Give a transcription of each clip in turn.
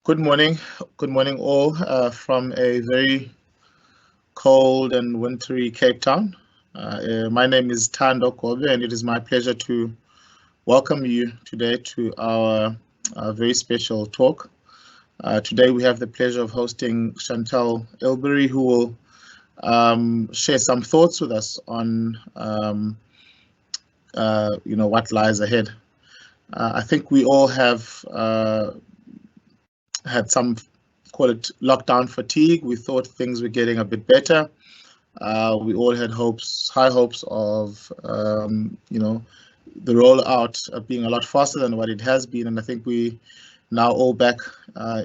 Good morning all from a very cold and wintry Cape Town. My name is Thando Kobe, and it is my pleasure to welcome you today to our very special talk. Today we have the pleasure of hosting Chantell Ilbury, who will share some thoughts with us on what lies ahead. I think we all have had some, call it lockdown fatigue. We thought things were getting a bit better. We all had high hopes of, the rollout being a lot faster than what it has been. And I think we now all back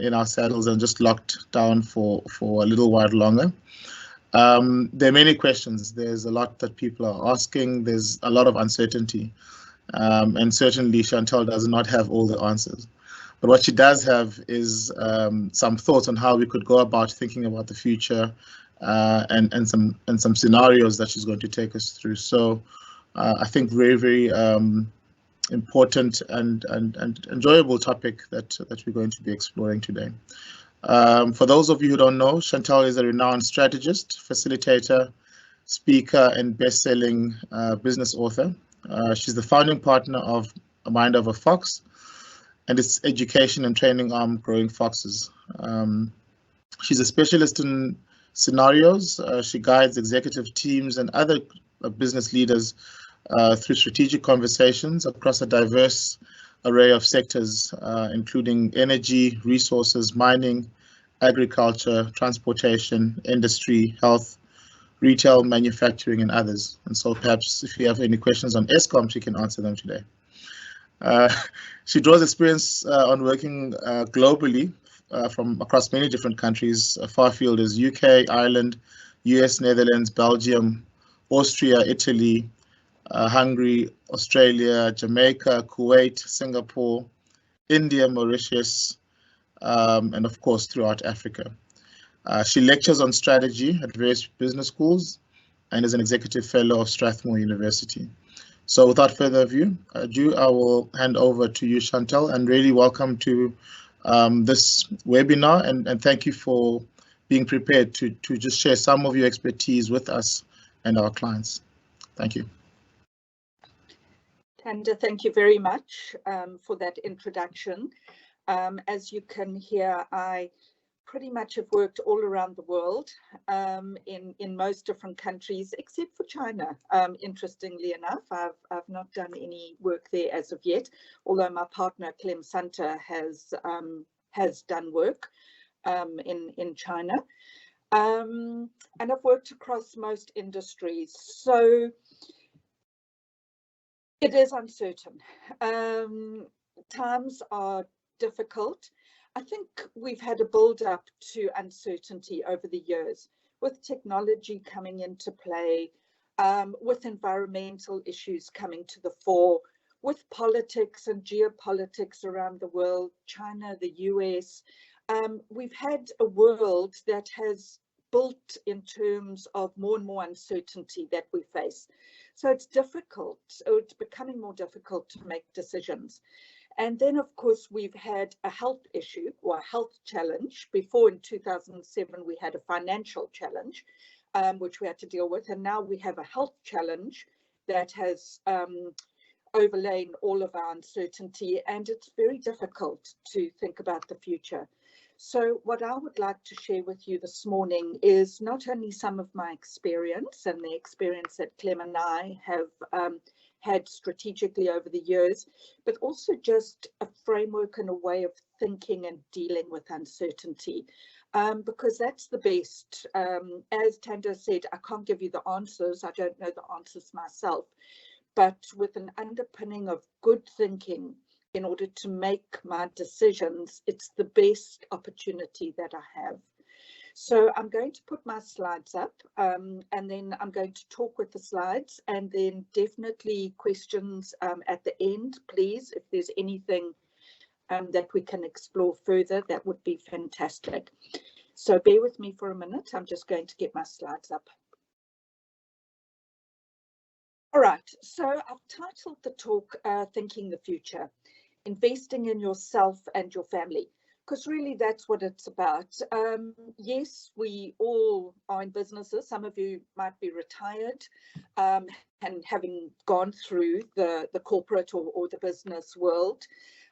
in our saddles and just locked down for a little while longer. There are many questions. There's a lot that people are asking. There's a lot of uncertainty. And certainly Chantell does not have all the answers. But what she does have is some thoughts on how we could go about thinking about the future and some scenarios that she's going to take us through. So I think very important and enjoyable topic that we're going to be exploring today. For those of you who don't know, Chantell is a renowned strategist, facilitator, speaker, and best-selling business author. She's the founding partner of A Mind Over Fox and its education and training arm, Growing Foxes. She's a specialist in scenarios. She guides executive teams and other business leaders through strategic conversations across a diverse array of sectors, including energy, resources, mining, agriculture, transportation, industry, health, retail, manufacturing, and others. And so perhaps if you have any questions on Eskom, she can answer them today. She draws experience on working globally from across many different countries. Far field is UK, Ireland, US, Netherlands, Belgium, Austria, Italy, Hungary, Australia, Jamaica, Kuwait, Singapore, India, Mauritius, and of course throughout Africa. She lectures on strategy at various business schools and is an executive fellow of Strathmore University. So without further ado, I will hand over to you, Chantell, and really welcome to this webinar, and thank you for being prepared to just share some of your expertise with us and our clients. Thank you. Thando, thank you very much for that introduction. As you can hear, I pretty much have worked all around the world in most different countries except for China. Interestingly enough, I've not done any work there as of yet, although my partner Clem Santa has done work in China. And I've worked across most industries. So it is uncertain. Times are difficult. I think we've had a build-up to uncertainty over the years, with technology coming into play, with environmental issues coming to the fore, with politics and geopolitics around the world, China, the US. We've had a world that has built in terms of more and more uncertainty that we face. So it's difficult, or it's becoming more difficult to make decisions. And then, of course, we've had a health issue or a health challenge. Before, in 2007, we had a financial challenge, which we had to deal with. And now we have a health challenge that has overlain all of our uncertainty. And it's very difficult to think about the future. So what I would like to share with you this morning is not only some of my experience and the experience that Clem and I have had strategically over the years, but also just a framework and a way of thinking and dealing with uncertainty, because that's the best. As Thando said, I can't give you the answers. I don't know the answers myself, but with an underpinning of good thinking in order to make my decisions, it's the best opportunity that I have. So I'm going to put my slides up and then I'm going to talk with the slides, and then definitely questions at the end, please. If there's anything that we can explore further, that would be fantastic. So bear with me for a minute. I'm just going to get my slides up. All right, so I've titled the talk Thinking the Future, Investing in Yourself and Your Family. because really that's what it's about. Yes, we all are in businesses. Some of you might be retired and having gone through the corporate or the business world.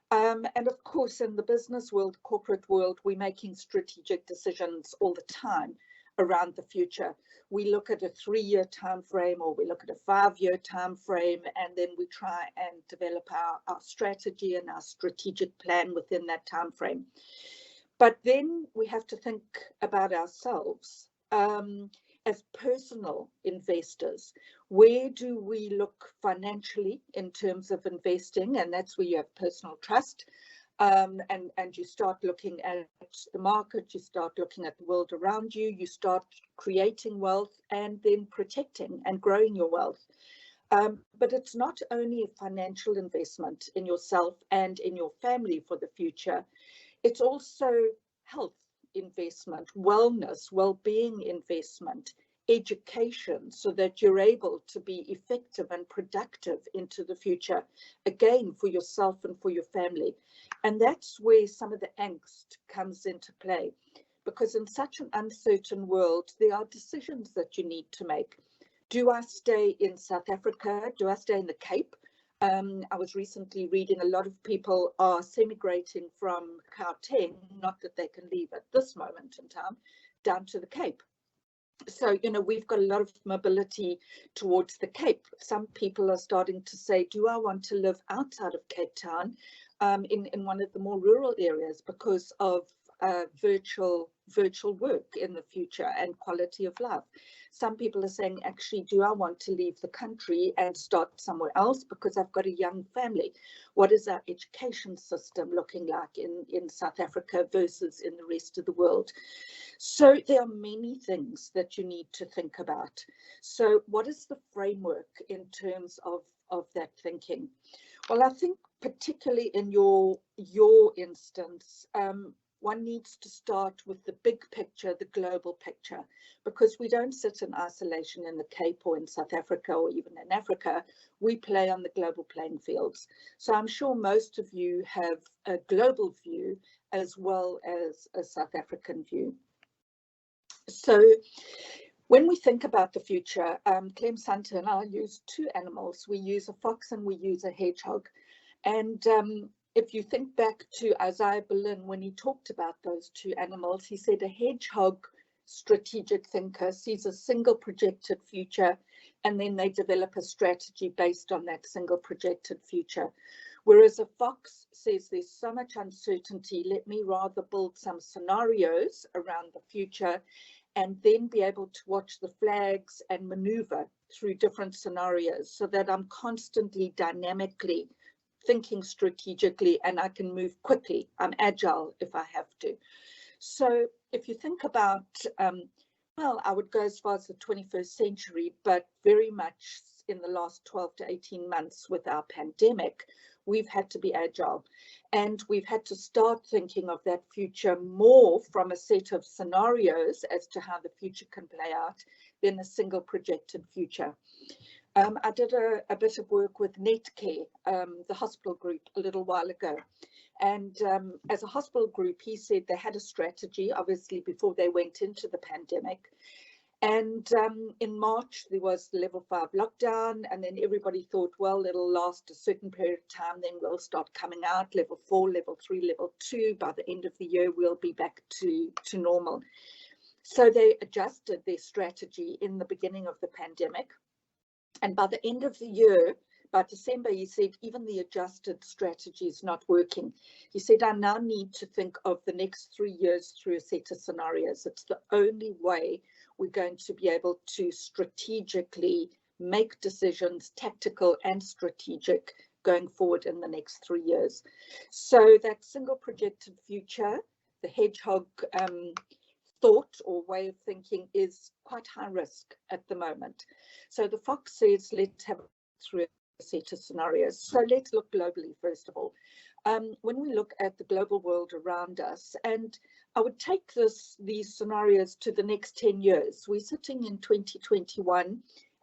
And of course, in the business world, corporate world, we're making strategic decisions all the time around the future. We look at a 3-year time frame, or we look at a 5-year time frame, and then we try and develop our strategy and our strategic plan within that time frame. But then we have to think about ourselves as personal investors. Where do we look financially in terms of investing? And that's where you have personal trust. And you start looking at the market, you start looking at the world around you, you start creating wealth and then protecting and growing your wealth. But it's not only a financial investment in yourself and in your family for the future, it's also health investment, wellness, well-being investment, education, so that you're able to be effective and productive into the future, again, for yourself and for your family. And that's where some of the angst comes into play, because in such an uncertain world, there are decisions that you need to make. Do I stay in South Africa? Do I stay in the Cape? I was recently reading a lot of people are semigrating from Gauteng, not that they can leave at this moment in time, down to the Cape. So, you know, we've got a lot of mobility towards the Cape. Some people are starting to say, do I want to live outside of Cape Town in one of the more rural areas because of virtual work in the future and quality of life? Some people are saying, actually, do I want to leave the country and start somewhere else because I've got a young family? What is our education system looking like in South Africa versus in the rest of the world? So there are many things that you need to think about. So what is the framework in terms of that thinking? Well, I think particularly in your instance, one needs to start with the big picture, the global picture, because we don't sit in isolation in the Cape or in South Africa or even in Africa. We play on the global playing fields. So I'm sure most of you have a global view as well as a South African view. So when we think about the future, Clem Santa and I use 2 animals. We use a fox and we use a hedgehog. And if you think back to Isaiah Berlin, when he talked about those 2 animals, he said a hedgehog strategic thinker sees a single projected future, and then they develop a strategy based on that single projected future. Whereas a fox says there's so much uncertainty, let me rather build some scenarios around the future and then be able to watch the flags and maneuver through different scenarios so that I'm constantly dynamically thinking strategically and I can move quickly. I'm agile if I have to. So if you think about, well, I would go as far as the 21st century, but very much in the last 12 to 18 months with our pandemic, we've had to be agile, and we've had to start thinking of that future more from a set of scenarios as to how the future can play out than a single projected future. I did a bit of work with Netcare, the hospital group, a little while ago. And as a hospital group, he said they had a strategy, obviously, before they went into the pandemic. And in March, there was the level 5 lockdown, and then everybody thought, well, it'll last a certain period of time, then we'll start coming out, level 4, level 3, level 2. By the end of the year, we'll be back to normal. So they adjusted their strategy in the beginning of the pandemic. And by the end of the year, by December, he said, even the adjusted strategy is not working. He said, I now need to think of the next 3 years through a set of scenarios. It's the only way we're going to be able to strategically make decisions, tactical and strategic, going forward in the next 3 years. So that single projected future, the hedgehog thought or way of thinking, is quite high risk at the moment. So the fox says, let's have through a set of scenarios. So let's look globally, first of all. When we look at the global world around us, and I would take these scenarios to the next 10 years. We're sitting in 2021,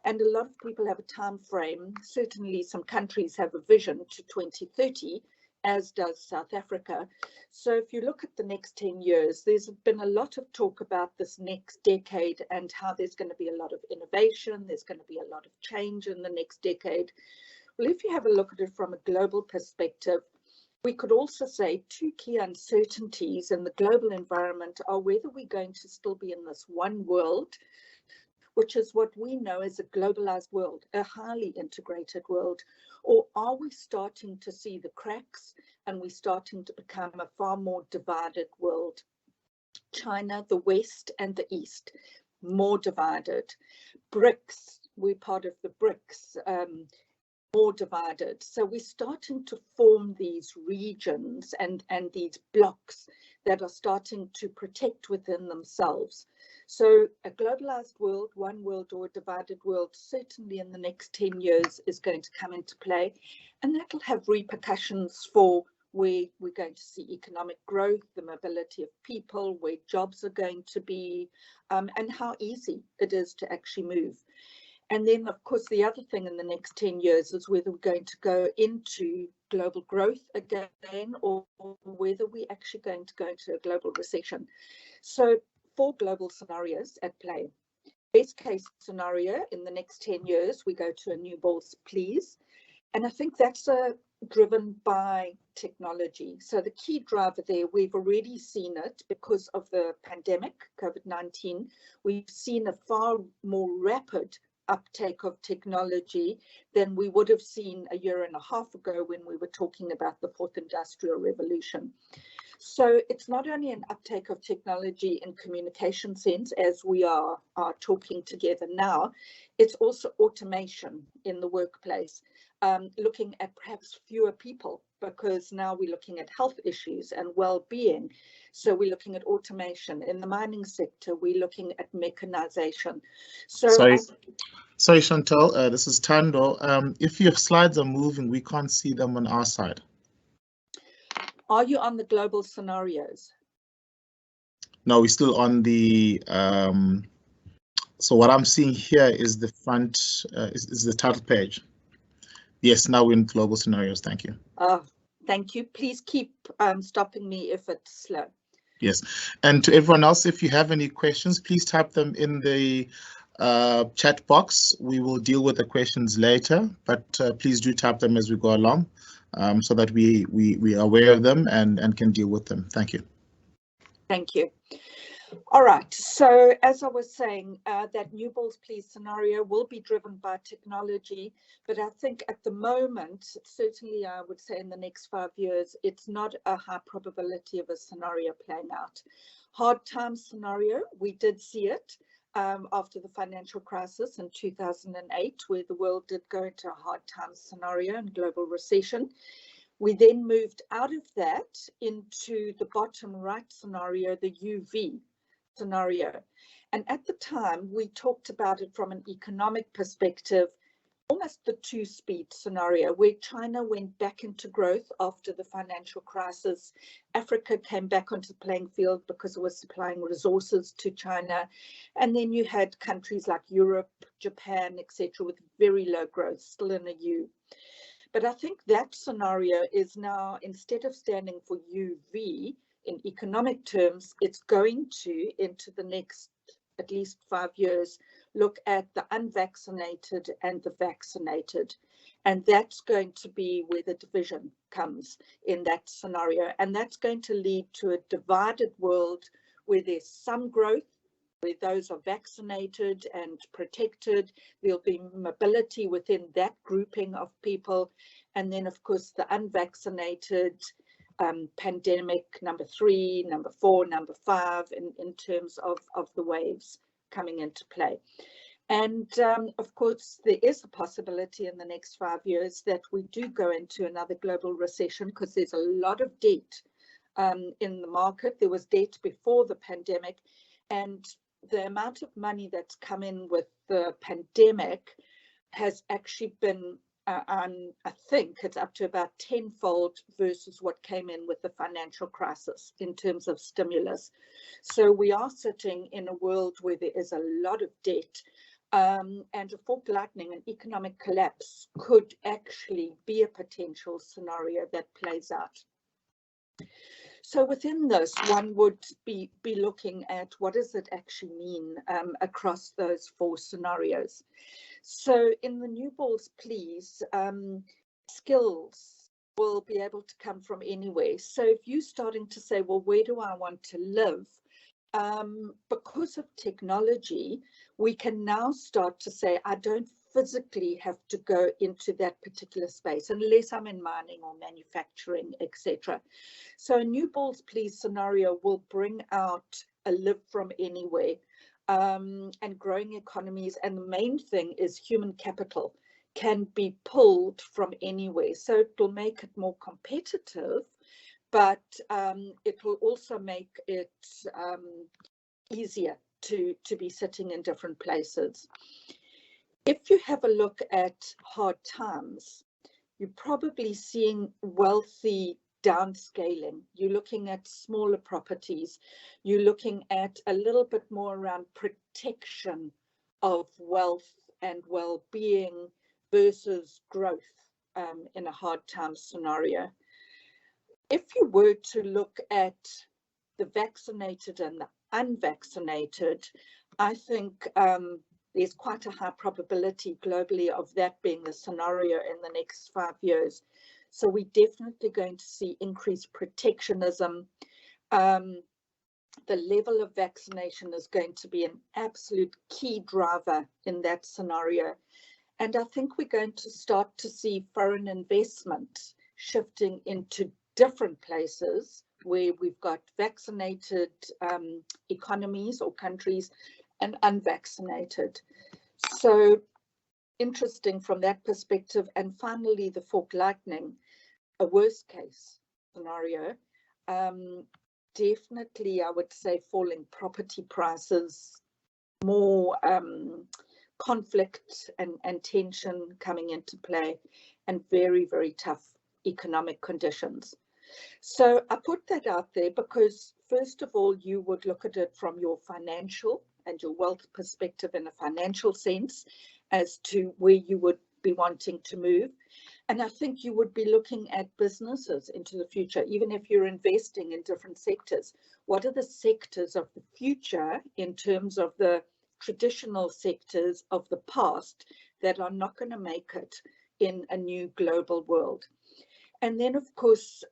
and a lot of people have a time frame. Certainly some countries have a vision to 2030 as does South Africa. So if you look at the next 10 years, there's been a lot of talk about this next decade and how there's going to be a lot of innovation, there's going to be a lot of change in the next decade. Well, if you have a look at it from a global perspective, we could also say two key uncertainties in the global environment are whether we're going to still be in this one world, which is what we know as a globalized world, a highly integrated world, or are we starting to see the cracks and we're starting to become a far more divided world? China, the West and the East, more divided. BRICS, we're part of the BRICS, more divided. So we're starting to form these regions and these blocks that are starting to protect within themselves. So a globalized world, one world or a divided world, certainly in the next 10 years is going to come into play. And that'll have repercussions for where we're going to see economic growth, the mobility of people, where jobs are going to be, and how easy it is to actually move. And then, of course, the other thing in the next 10 years is whether we're going to go into global growth again or whether we're actually going to go into a global recession. So 4 global scenarios at play. Best case scenario, in the next 10 years, we go to a new balls, please. And I think that's driven by technology. So the key driver there, we've already seen it because of the pandemic, COVID-19. We've seen a far more rapid uptake of technology than we would have seen a year and a half ago when we were talking about the 4th Industrial Revolution. So it's not only an uptake of technology in communication sense, as we are talking together now, it's also automation in the workplace, looking at perhaps fewer people, because now we're looking at health issues and well-being. So we're looking at automation. In the mining sector, we're looking at mechanization. So Sorry, Chantell, this is Tando. If your slides are moving, we can't see them on our side. Are you on the global scenarios? No, we're still on the, so what I'm seeing here is the front, is the title page. Yes, now we're in global scenarios, thank you. Thank you. Please keep stopping me if it's slow. Yes, and to everyone else, if you have any questions, please type them in the chat box. We will deal with the questions later, but please do type them as we go along. So that we are aware of them and can deal with them. Thank you. Thank you. All right. So as I was saying, that new balls please scenario will be driven by technology, but I think at the moment, certainly I would say in the next 5 years, it's not a high probability of a scenario playing out. Hard times scenario, we did see it after the financial crisis in 2008, where the world did go into a hard times scenario and global recession. We then moved out of that into the bottom right scenario, the UV scenario. And at the time, we talked about it from an economic perspective, almost the 2-speed scenario, where China went back into growth after the financial crisis. Africa came back onto the playing field because it was supplying resources to China. And then you had countries like Europe, Japan, etc., with very low growth, still in a U. But I think that scenario is now, instead of standing for UV in economic terms, it's going to, into the next at least 5 years, look at the unvaccinated and the vaccinated. And that's going to be where the division comes in that scenario. And that's going to lead to a divided world where there's some growth, where those are vaccinated and protected. There'll be mobility within that grouping of people. And then, of course, the unvaccinated, pandemic number 3, number 4, number 5 in terms of the waves coming into play. And of course, there is a possibility in the next 5 years that we do go into another global recession, because there's a lot of debt in the market. There was debt before the pandemic, and the amount of money that's come in with the pandemic has actually been I think it's up to about 10-fold versus what came in with the financial crisis in terms of stimulus. So we are sitting in a world where there is a lot of debt. and a fork lightning, an economic collapse, could actually be a potential scenario that plays out. So within this, one would be looking at what does it actually mean across those 4 scenarios. So in the New Balls Please, skills will be able to come from anywhere. So if you're starting to say, well, where do I want to live? Because of technology, we can now start to say, I don't physically have to go into that particular space unless I'm in mining or manufacturing, etc. So a New Balls Please scenario will bring out a live from anywhere and growing economies. And the main thing is human capital can be pulled from anywhere. So it will make it more competitive, but it will also make it easier to be sitting in different places. If you have a look at hard times, you're probably seeing wealthy downscaling. You're looking at smaller properties. You're looking at a little bit more around protection of wealth and well-being versus growth in a hard time scenario. If you were to look at the vaccinated and the unvaccinated, I think there's quite a high probability globally of that being the scenario in the next 5 years. So we're definitely going to see increased protectionism. The level of vaccination is going to be an absolute key driver in that scenario. And I think we're going to start to see foreign investment shifting into different places where we've got vaccinated economies or countries and unvaccinated. So interesting from that perspective. And finally, the fork lightning, a worst case scenario. Definitely, I would say falling property prices, more conflict and tension coming into play, and very, very tough economic conditions. So I put that out there because, first of all, you would look at it from your financial and your wealth perspective in a financial sense as to where you would be wanting to move. And I think you would be looking at businesses into the future, even if you're investing in different sectors. What are the sectors of the future in terms of the traditional sectors of the past that are not going to make it in a new global world? And then, of course,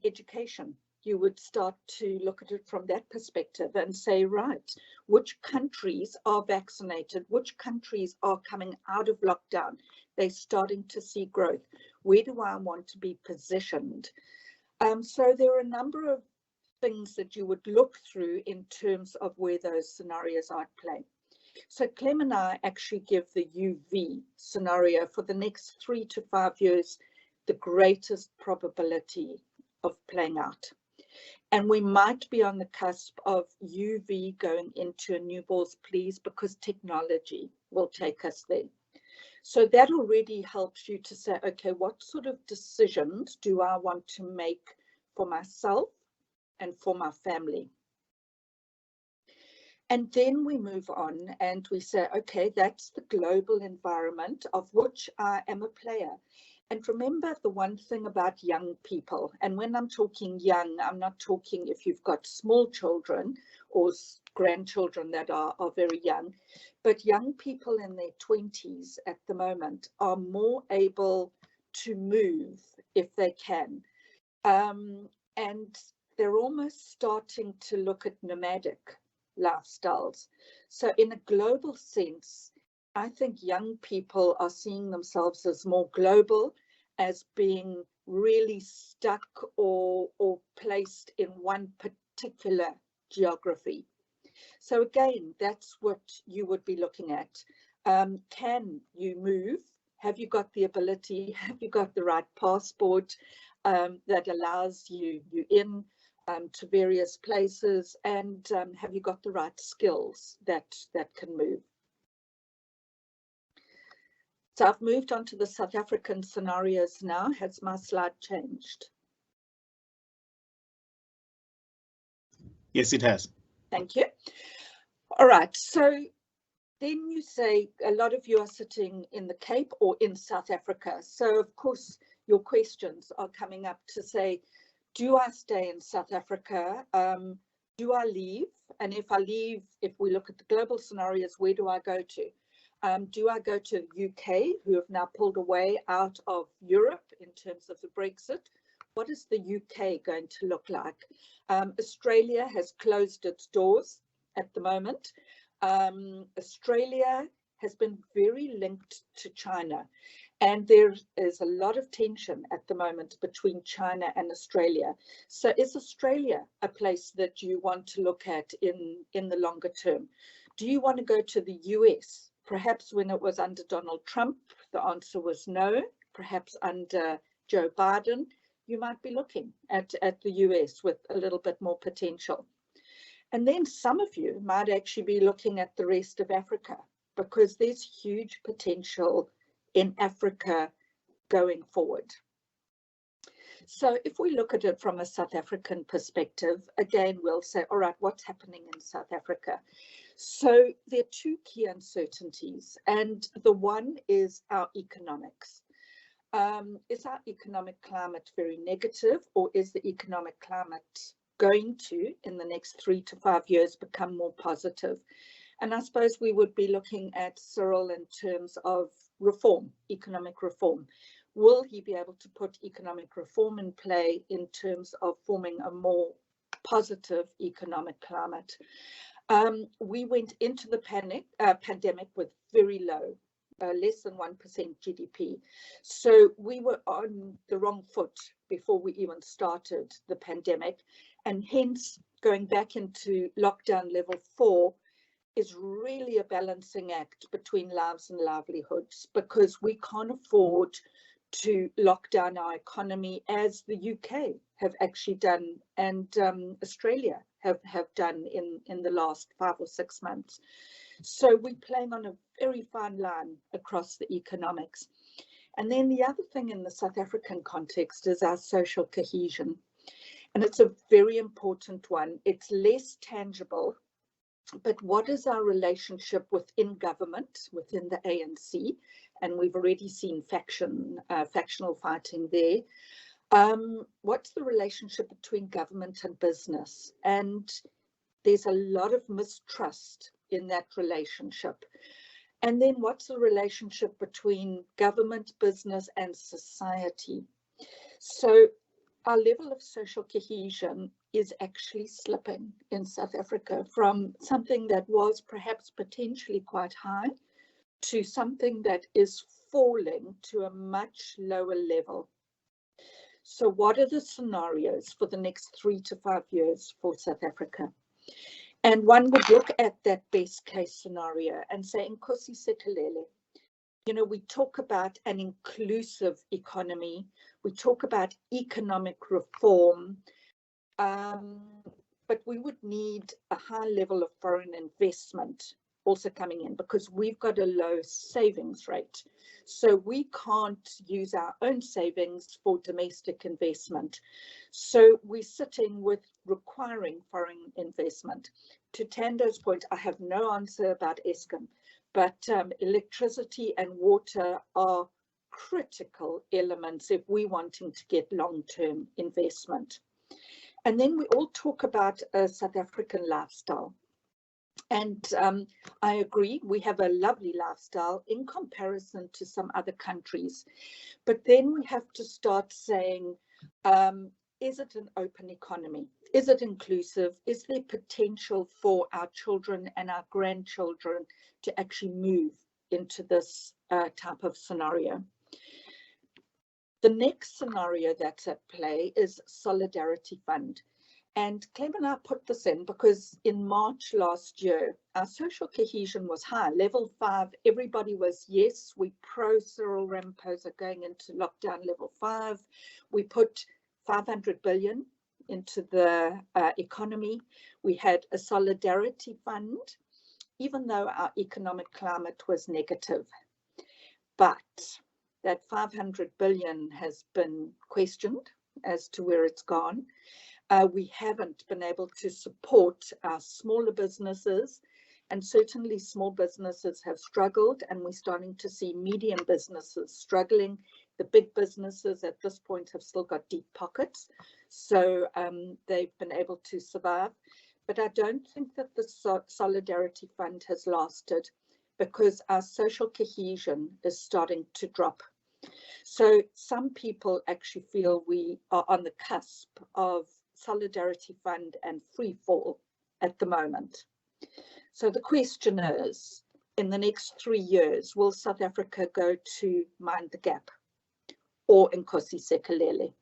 education. You would start to look at it from that perspective and say, right, which countries are vaccinated? Which countries are coming out of lockdown? They're starting to see growth. Where do I want to be positioned? So there are a number of things that you would look through in terms of where those scenarios are at play. So Clem and I actually give the UV scenario for the next 3 to 5 years the greatest probability of playing out. And we might be on the cusp of UV going into a New Balls Please because technology will take us there. So that already helps you to say, okay, what sort of decisions do I want to make for myself and for my family? And then we move on and we say, okay, that's the global environment of which I am a player. And remember the one thing about young people, and when I'm talking young, I'm not talking if you've got small children or grandchildren that are very young, but young people in their 20s at the moment are more able to move if they can. And they're almost starting to look at nomadic lifestyles. So in a global sense, I think young people are seeing themselves as more global, as being really stuck or placed in one particular geography. So again, that's what you would be looking at. Can you move? Have you got the ability? Have you got the right passport that allows you in to various places? And have you got the right skills that can move? So I've moved on to the South African scenarios now. Has my slide changed? Yes, it has. Thank you. All right, so then you say a lot of you are sitting in the Cape or in South Africa. So of course, your questions are coming up to say, do I stay in South Africa? Do I leave? And if I leave, if we look at the global scenarios, where do I go to? Do I go to the UK, who have now pulled away out of Europe in terms of the Brexit? What is the UK going to look like? Australia has closed its doors at the moment. Australia has been very linked to China, and there is a lot of tension at the moment between China and Australia. So is Australia a place that you want to look at in the longer term? Do you want to go to the US? Perhaps when it was under Donald Trump, the answer was no. Perhaps under Joe Biden, you might be looking at the US with a little bit more potential. And then some of you might actually be looking at the rest of Africa, because there's huge potential in Africa going forward. So if we look at it from a South African perspective, again, we'll say, all right, what's happening in South Africa? So there are two key uncertainties, and the one is our economics. Is our economic climate very negative, or is the economic climate going to, in the next 3 to 5 years, become more positive? And I suppose we would be looking at Cyril in terms of reform, economic reform. Will he be able to put economic reform in play in terms of forming a more positive economic climate? We went into the pandemic with very low, less than 1% GDP. So we were on the wrong foot before we even started the pandemic. And hence, going back into lockdown level 4 is really a balancing act between lives and livelihoods, because we can't afford to lock down our economy as the UK have actually done, and Australia have done in the last 5 or 6 months. So we're playing on a very fine line across the economics. And then the other thing in the South African context is our social cohesion. And it's a very important one. It's less tangible, but what is our relationship within government, within the ANC? And we've already seen factional fighting there. What's the relationship between government and business? And there's a lot of mistrust in that relationship. And then what's the relationship between government, business, and society? So our level of social cohesion is actually slipping in South Africa from something that was perhaps potentially quite high to something that is falling to a much lower level. So what are the scenarios for the next 3 to 5 years for South Africa? And one would look at that best case scenario and say, Nkosi Sekelele, you know, we talk about an inclusive economy, we talk about economic reform, but we would need a high level of foreign investment also coming in, because we've got a low savings rate. So we can't use our own savings for domestic investment. So we're sitting with requiring foreign investment. To Tando's point, I have no answer about Eskom, but electricity and water are critical elements if we're wanting to get long-term investment. And then we all talk about a South African lifestyle. And I agree, we have a lovely lifestyle in comparison to some other countries. But then we have to start saying, is it an open economy? Is it inclusive? Is there potential for our children and our grandchildren to actually move into this type of scenario? The next scenario that's at play is Solidarity Fund. And Clem and I put this in because in March last year, our social cohesion was high, level 5. Everybody was, yes, we pro Cyril Ramaphosa going into lockdown level 5. We put 500 billion into the economy. We had a solidarity fund, even though our economic climate was negative. But that 500 billion has been questioned as to where it's gone. We haven't been able to support our smaller businesses, And certainly small businesses have struggled, and we're starting to see medium businesses struggling. The big businesses at this point have still got deep pockets, so they've been able to survive. But I don't think that the Solidarity Fund has lasted, because our social cohesion is starting to drop. So some people actually feel we are on the cusp of Solidarity Fund and free fall at the moment. So the question is, in the next 3 years, will South Africa go to mind the gap or Nkosi Sikelel?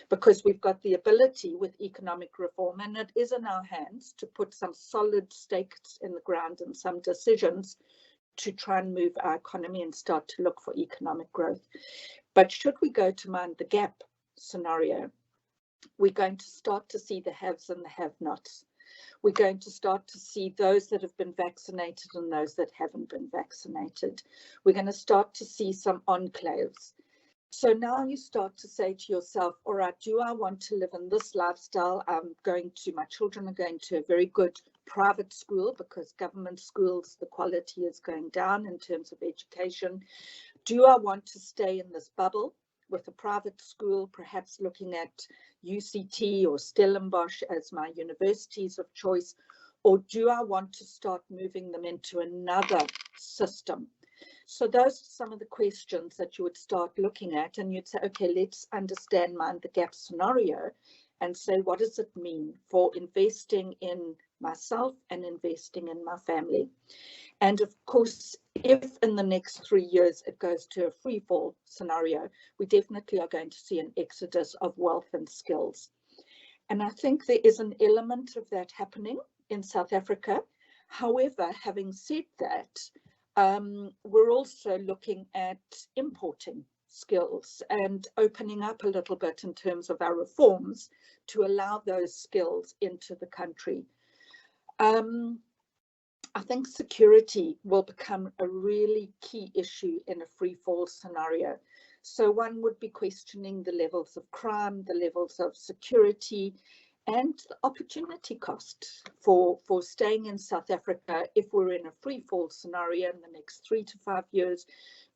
Because we've got the ability with economic reform, and it is in our hands to put some solid stakes in the ground and some decisions to try and move our economy and start to look for economic growth. But should we go to mind the gap scenario, we're going to start to see the haves and the have-nots. We're going to start to see those that have been vaccinated and those that haven't been vaccinated. We're going to start to see some enclaves. So now you start to say to yourself, all right, do I want to live in this lifestyle? My children are going to a very good private school, because government schools, the quality is going down in terms of education. Do I want to stay in this bubble with a private school, perhaps looking at UCT or Stellenbosch as my universities of choice? Or do I want to start moving them into another system? So those are some of the questions that you would start looking at, and you'd say, okay, let's understand mind the gap scenario and say, what does it mean for investing in myself and investing in my family? And of course, if in the next 3 years it goes to a free fall scenario, we definitely are going to see an exodus of wealth and skills. And I think there is an element of that happening in South Africa. However, having said that, we're also looking at importing skills and opening up a little bit in terms of our reforms to allow those skills into the country. I think security will become a really key issue in a free fall scenario. So one would be questioning the levels of crime, the levels of security, and the opportunity cost for staying in South Africa if we're in a free fall scenario in the next 3 to 5 years,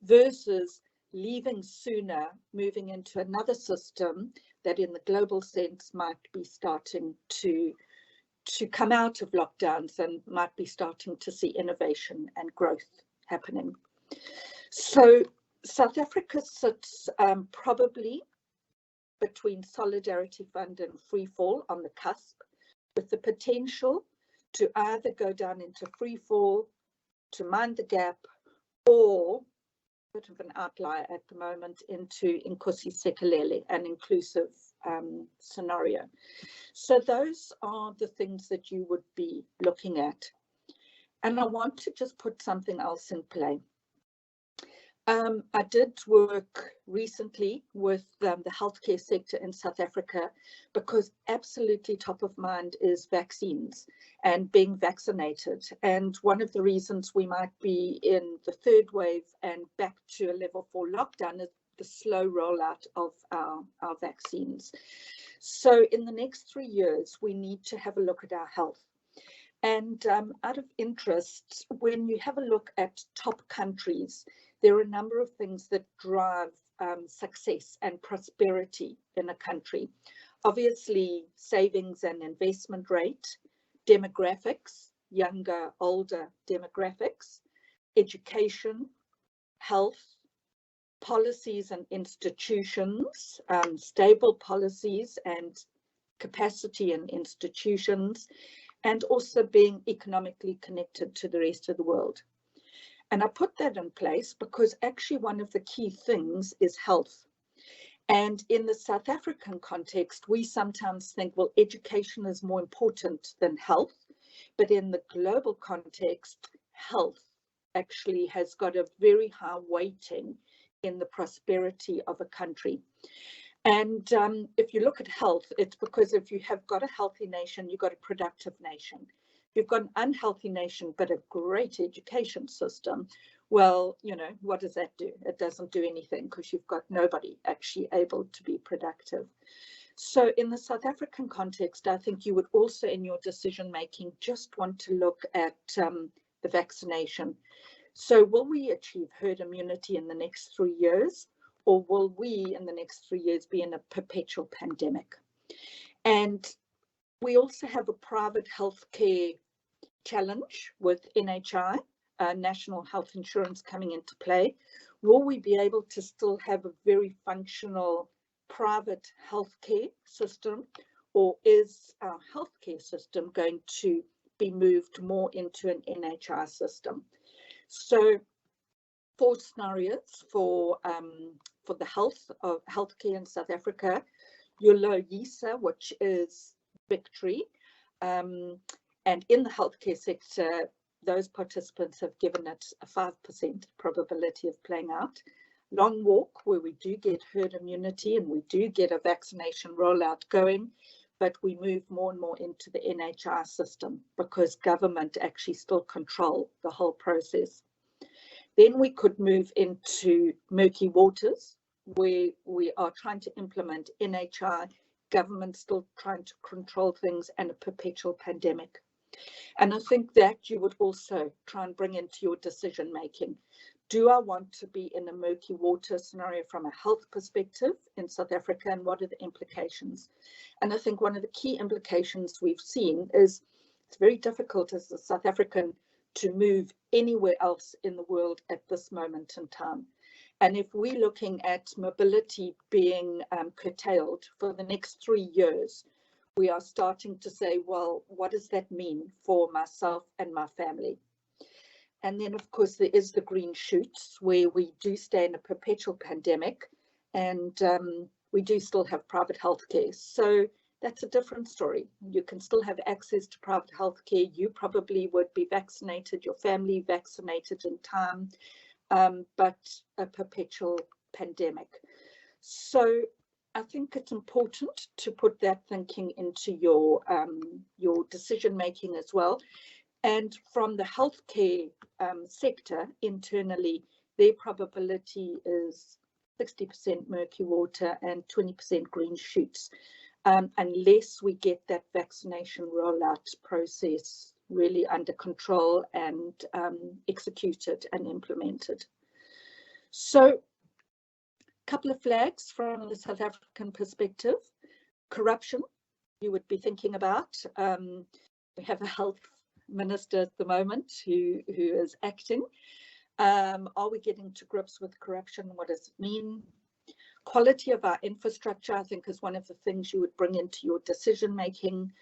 versus leaving sooner, moving into another system that in the global sense might be starting to come out of lockdowns and might be starting to see innovation and growth happening. So South Africa sits probably between Solidarity Fund and free fall on the cusp, with the potential to either go down into free fall, to mind the gap, or a bit of an outlier at the moment into Nkosi Sikelel, an inclusive scenario. So those are the things that you would be looking at. And I want to just put something else in play. I did work recently with the healthcare sector in South Africa, because absolutely top of mind is vaccines and being vaccinated. And one of the reasons we might be in the third wave and back to a level 4 lockdown is the slow rollout of our vaccines. So in the next 3 years, we need to have a look at our health. And out of interest, when you have a look at top countries, there are a number of things that drive success and prosperity in a country. Obviously, savings and investment rate, demographics, younger, older demographics, education, health, policies and institutions, stable policies and capacity in institutions, and also being economically connected to the rest of the world. And I put that in place because actually one of the key things is health. And in the South African context, we sometimes think, well, education is more important than health. But in the global context, health actually has got a very high weighting in the prosperity of a country. And if you look at health, it's because if you have got a healthy nation, you've got a productive nation. If you've got an unhealthy nation, but a great education system, well, you know, what does that do? It doesn't do anything, because you've got nobody actually able to be productive. So in the South African context, I think you would also in your decision making just want to look at the vaccination. So will we achieve herd immunity in the next 3 years, or will we in the next 3 years be in a perpetual pandemic? And we also have a private healthcare challenge with NHI, National Health Insurance, coming into play. Will we be able to still have a very functional private healthcare system, or is our healthcare system going to be moved more into an NHI system? So 4 scenarios for the health of healthcare in South Africa. Your low YISA, which is victory, and in the healthcare sector, those participants have given it a 5% probability of playing out. Long walk, where we do get herd immunity and we do get a vaccination rollout going, but we move more and more into the NHI system because government actually still control the whole process. Then we could move into murky waters, where we are trying to implement NHI, government still trying to control things, and a perpetual pandemic. And I think that you would also try and bring into your decision making. Do I want to be in a murky water scenario from a health perspective in South Africa, and what are the implications? And I think one of the key implications we've seen is it's very difficult as a South African to move anywhere else in the world at this moment in time. And if we're looking at mobility being curtailed for the next 3 years, we are starting to say, well, what does that mean for myself and my family? And then, of course, there is the green shoots, where we do stay in a perpetual pandemic, and we do still have private healthcare. So that's a different story. You can still have access to private healthcare. You probably would be vaccinated, your family vaccinated in time, but a perpetual pandemic. So I think it's important to put that thinking into your decision making as well. And from the healthcare sector internally, their probability is 60% murky water and 20% green shoots, unless we get that vaccination rollout process really under control and executed and implemented. So, couple of flags from the South African perspective. Corruption, you would be thinking about. We have a health minister at the moment who is acting. Are we getting to grips with corruption? What does it mean? Quality of our infrastructure, I think, is one of the things you would bring into your decision making.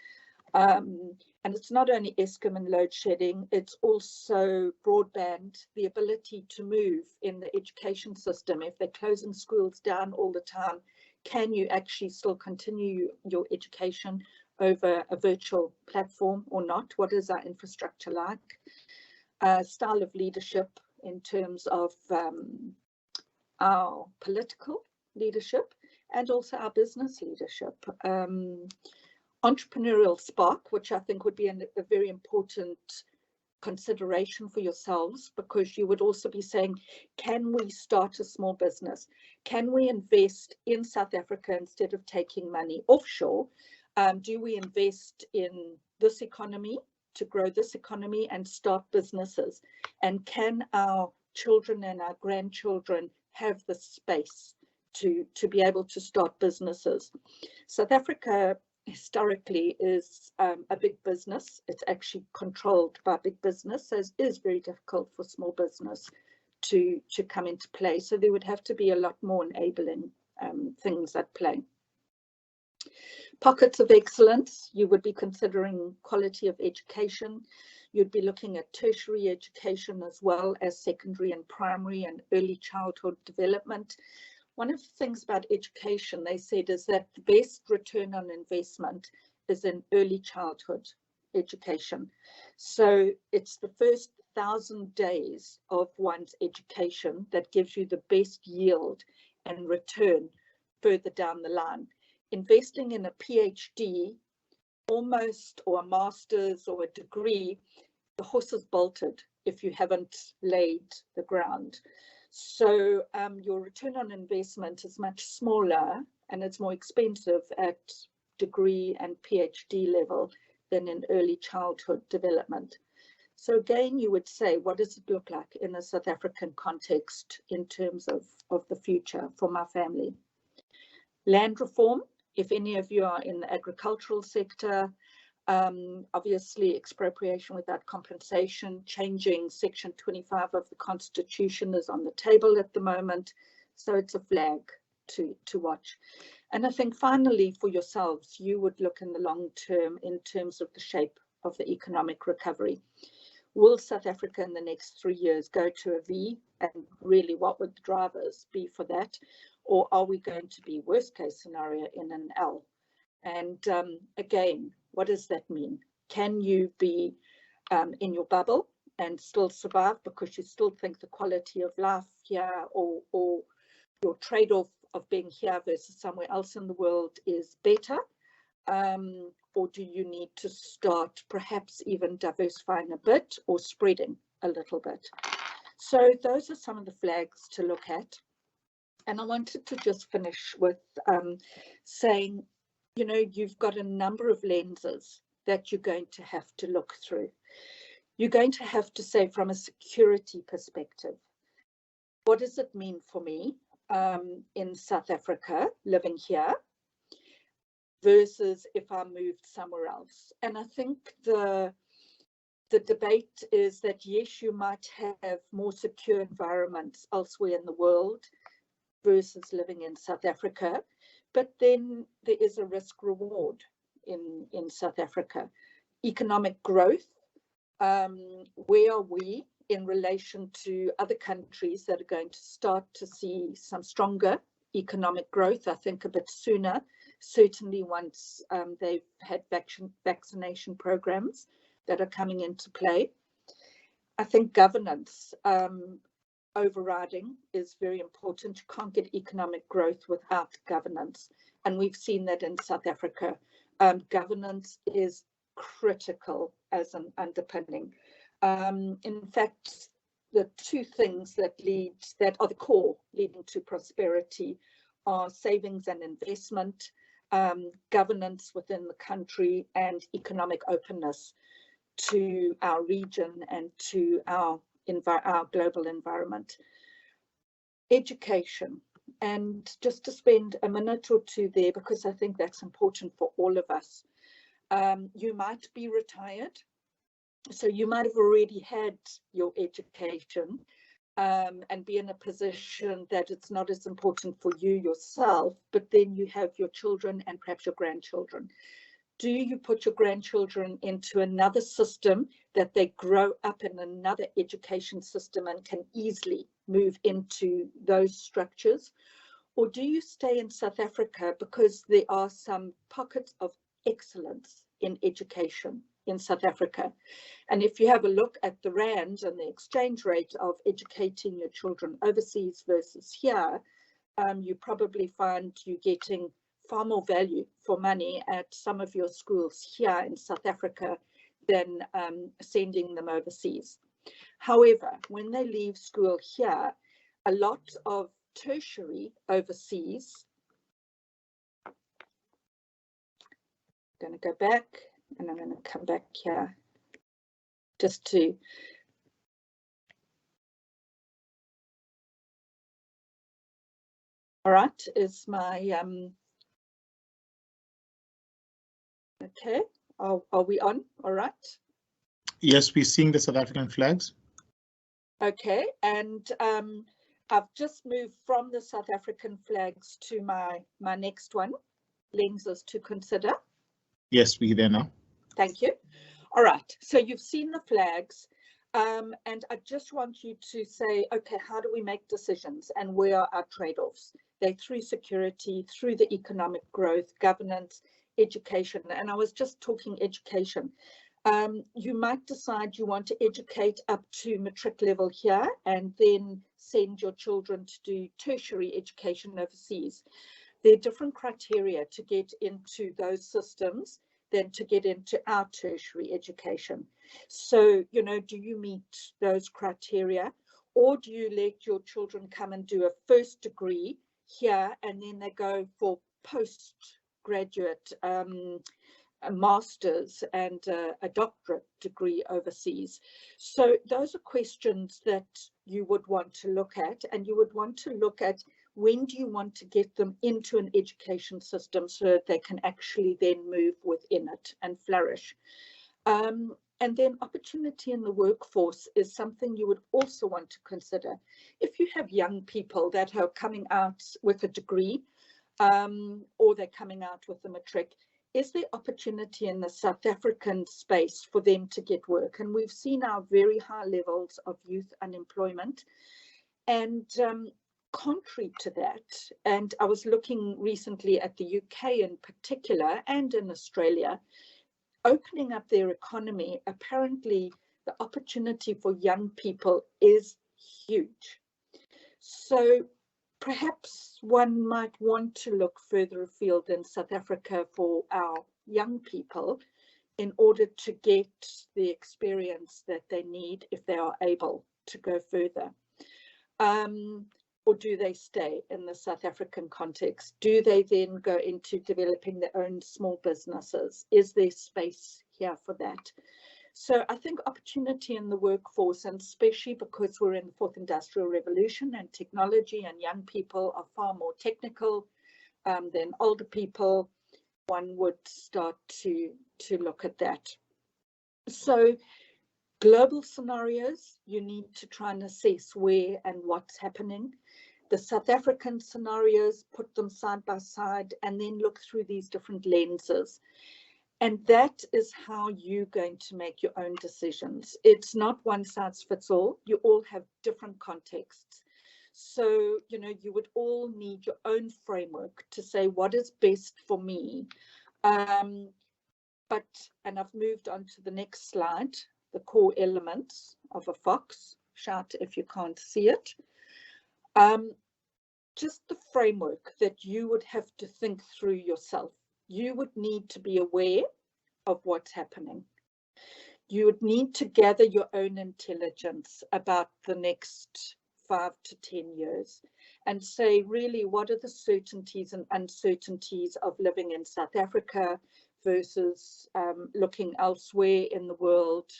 And it's not only Eskom and load shedding, it's also broadband, the ability to move in the education system. If they're closing schools down all the time, can you actually still continue your education over a virtual platform or not? What is our infrastructure like? Style of leadership in terms of our political leadership and also our business leadership. Entrepreneurial spark, which I think would be a very important consideration for yourselves, because you would also be saying, can we start a small business? Can we invest in South Africa instead of taking money offshore? Do we invest in this economy to grow this economy and start businesses? And can our children and our grandchildren have the space to be able to start businesses? South Africa historically is a big business. It's actually controlled by big business, so it is very difficult for small business to come into play. So there would have to be a lot more enabling things at play. Pockets of excellence, you would be considering quality of education. You'd be looking at tertiary education as well as secondary and primary and early childhood development. One of the things about education, they said, is that the best return on investment is in early childhood education. So it's the first 1,000 days of one's education that gives you the best yield and return further down the line. Investing in a PhD almost, or a master's or a degree, the horse is bolted if you haven't laid the ground. So your return on investment is much smaller and it's more expensive at degree and PhD level than in early childhood development. So again, you would say, what does it look like in a South African context in terms of the future for my family? Land reform, if any of you are in the agricultural sector, obviously expropriation without compensation, changing Section 25 of the Constitution is on the table at the moment. So it's a flag to watch. And I think finally for yourselves, you would look in the long term in terms of the shape of the economic recovery. Will South Africa in the next 3 years go to a V? And really, what would the drivers be for that? Or are we going to be, worst case scenario, in an L? And again, what does that mean? Can you be in your bubble and still survive because you still think the quality of life here or your trade-off of being here versus somewhere else in the world is better? Or do you need to start perhaps even diversifying a bit or spreading a little bit? So those are some of the flags to look at. And I wanted to just finish with saying, you know, you've got a number of lenses that you're going to have to look through. You're going to have to say, from a security perspective, what does it mean for me in South Africa, living here, versus if I moved somewhere else? And I think the debate is that, yes, you might have more secure environments elsewhere in the world versus living in South Africa, but then there is a risk reward in South Africa. Economic growth, where are we in relation to other countries that are going to start to see some stronger economic growth, I think a bit sooner, certainly once they've had vaccination programs that are coming into play. I think governance overriding is very important. You can't get economic growth without governance. And we've seen that in South Africa. Governance is critical as an underpinning. In fact, the two things that are the core leading to prosperity are savings and investment, governance within the country, and economic openness to our region and to our global environment. Education, and just to spend a minute or two there, because I think that's important for all of us. You might be retired, so you might have already had your education and be in a position that it's not as important for you yourself, but then you have your children and perhaps your grandchildren. Do you put your grandchildren into another system that they grow up in another education system and can easily move into those structures? Or do you stay in South Africa because there are some pockets of excellence in education in South Africa? And if you have a look at the rand and the exchange rate of educating your children overseas versus here, you probably find you're getting far more value for money at some of your schools here in South Africa than sending them overseas. However, when they leave school here, a lot of tertiary overseas, I'm going to go back and I'm going to come back here just to all right, is my okay, are we on? All right. Yes, we're seeing the South African flags. Okay, and I've just moved from the South African flags to my next one, lenses to consider. Yes, we're there now. Thank you. All right, so you've seen the flags, and I just want you to say, okay, how do we make decisions and where are our trade-offs? They're through security, through the economic growth, governance, education. And I was just talking education. You might decide you want to educate up to matric level here and then send your children to do tertiary education overseas. There are different criteria to get into those systems than to get into our tertiary education. So, you know, do you meet those criteria, or do you let your children come and do a first degree here and then they go for postgraduate a master's and a doctorate degree overseas. So those are questions that you would want to look at, and you would want to look at when do you want to get them into an education system so that they can actually then move within it and flourish. And then opportunity in the workforce is something you would also want to consider. If you have young people that are coming out with a degree, or they're coming out with a matric, is there opportunity in the South African space for them to get work? And we've seen our very high levels of youth unemployment. And contrary to that, and I was looking recently at the UK in particular, and in Australia, opening up their economy, apparently the opportunity for young people is huge. So perhaps one might want to look further afield in South Africa for our young people in order to get the experience that they need if they are able to go further. Or do they stay in the South African context? Do they then go into developing their own small businesses? Is there space here for that? So I think opportunity in the workforce, and especially because we're in the fourth industrial revolution and technology and young people are far more technical than older people, one would start to look at that. So global scenarios, you need to try and assess where and what's happening. The South African scenarios, put them side by side and then look through these different lenses. And that is how you're going to make your own decisions. It's not one size fits all. You all have different contexts. So, you know, you would all need your own framework to say what is best for me. And I've moved on to the next slide, the core elements of a fox. Shout if you can't see it. Just the framework that you would have to think through yourself. You would need to be aware of what's happening. You would need to gather your own intelligence about the next 5 to 10 years and say, really, what are the certainties and uncertainties of living in South Africa versus looking elsewhere in the world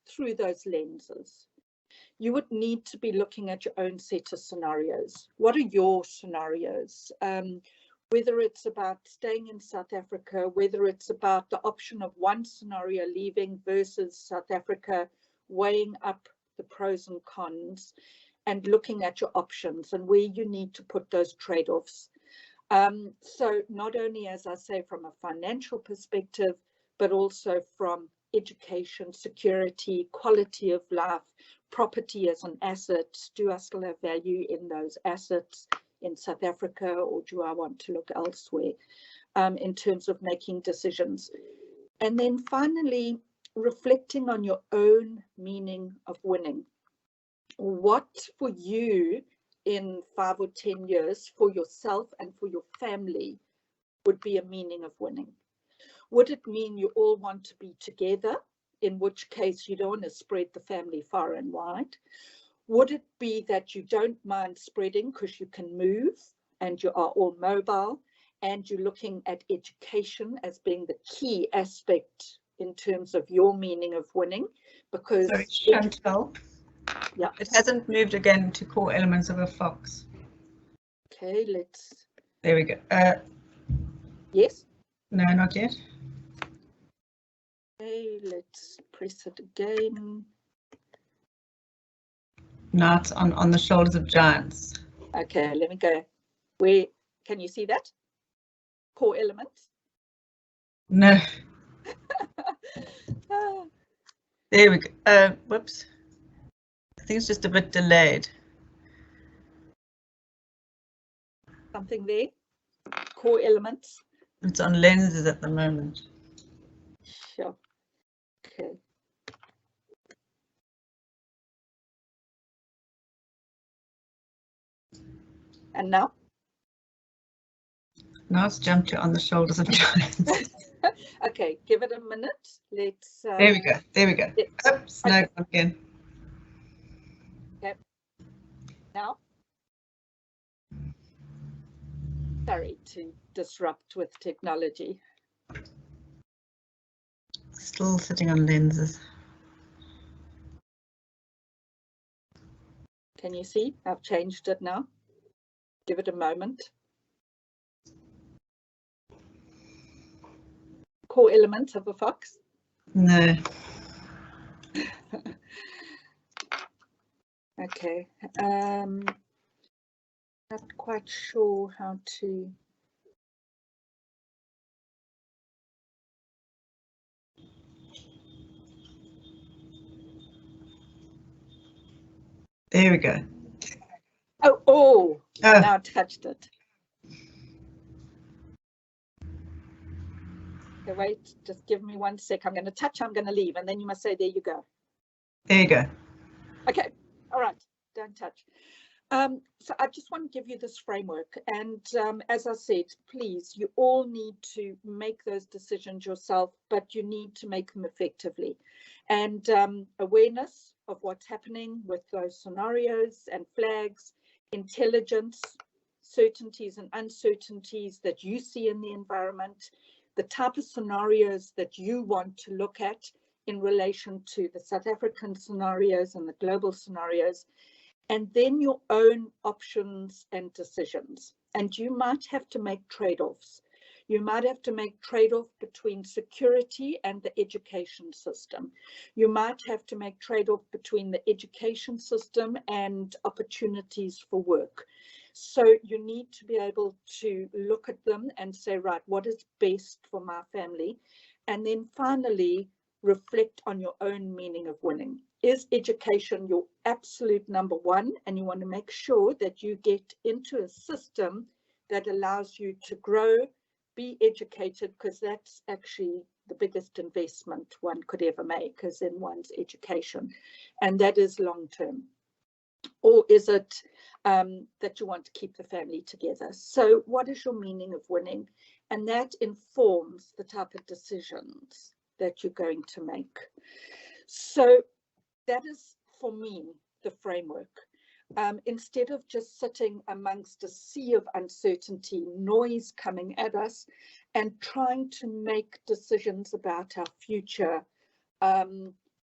through those lenses. You would need to be looking at your own set of scenarios. What are your scenarios? Whether it's about staying in South Africa, whether it's about the option of one scenario leaving versus South Africa, weighing up the pros and cons and looking at your options and where you need to put those trade-offs. So not only, as I say, from a financial perspective, but also from education, security, quality of life, property as an asset. Do I still have value in those assets in South Africa, or do I want to look elsewhere in terms of making decisions? And then finally, reflecting on your own meaning of winning. What for you in 5 or 10 years for yourself and for your family would be a meaning of winning? Would it mean you all want to be together, in which case you don't want to spread the family far and wide? Would it be that you don't mind spreading because you can move and you are all mobile, and you're looking at education as being the key aspect in terms of your meaning of winning? Because sorry, Chantell. Yeah, it hasn't moved again to core elements of a fox. Okay, let's. There we go. Yes. No, not yet. Okay, let's press it again. Now it's on the shoulders of giants. Okay, let me go. Where can you see that? Core elements? No. There we go. Whoops. I think it's just a bit delayed. Something there. Core elements. It's on lenses at the moment. Sure. Okay. And now? Now it's jumped to on the shoulders of giants. Okay, give it a minute. Let's. There we go. There we go. Oops, no, Okay. again. Okay. Now? Sorry to disrupt with technology. Still sitting on lenses. Can you see? I've changed it now. Give it a moment. Core elements of a fox? No. Okay. Not quite sure how to. There we go. Oh, I now touched it. Okay, wait, just give me 1 sec. I'm going to touch, I'm going to leave, and then you must say, there you go. There you go. Okay, all right, don't touch. So I just want to give you this framework. And as I said, please, you all need to make those decisions yourself, but you need to make them effectively. And awareness of what's happening with those scenarios and flags, intelligence, certainties and uncertainties that you see in the environment, the type of scenarios that you want to look at in relation to the South African scenarios and the global scenarios, and then your own options and decisions. And you might have to make trade-offs. You might have to make trade-off between security and the education system. You might have to make trade-off between the education system and opportunities for work. So you need to be able to look at them and say, right, what is best for my family? And then finally, reflect on your own meaning of winning. Is education your absolute number one? And you want to make sure that you get into a system that allows you to grow, be educated, because that's actually the biggest investment one could ever make, is in one's education. And that is long term. Or is it that you want to keep the family together? So what is your meaning of winning? And that informs the type of decisions that you're going to make. So that is, for me, the framework. Instead of just sitting amongst a sea of uncertainty, noise coming at us, and trying to make decisions about our future,